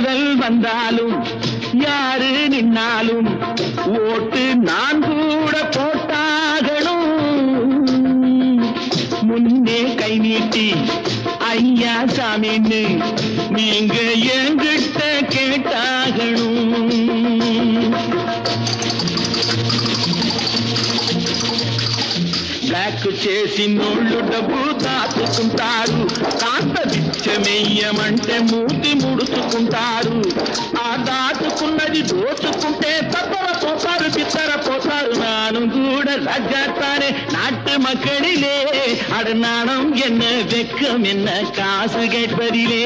தேர்தல் வந்தாலும் யாரு நின்னாலும் ஓட்டு நான் கூட போட்டாகணும். முன்னே கை நீட்டி ஐயா சாமின்னு நீங்க என்கிட்ட கேட்டாகணும். బ్లాక్ చేసి నోళ్ళు డబ్బు దాచుకుంటారు. కాస్త బిచ్చమెయ్యమంటే మూతి ముడుచుకుంటారు. ఆ దాచుకున్నది దోచుకుంటే తప్పరపోతారు, பித்தரப்போத்தாரு. நானும் கூட ராஜாத்தானே நாட்டு மக்களிலே. அட நாணம் என்ன வெக்கம் என்ன காசு கேட்பதிலே.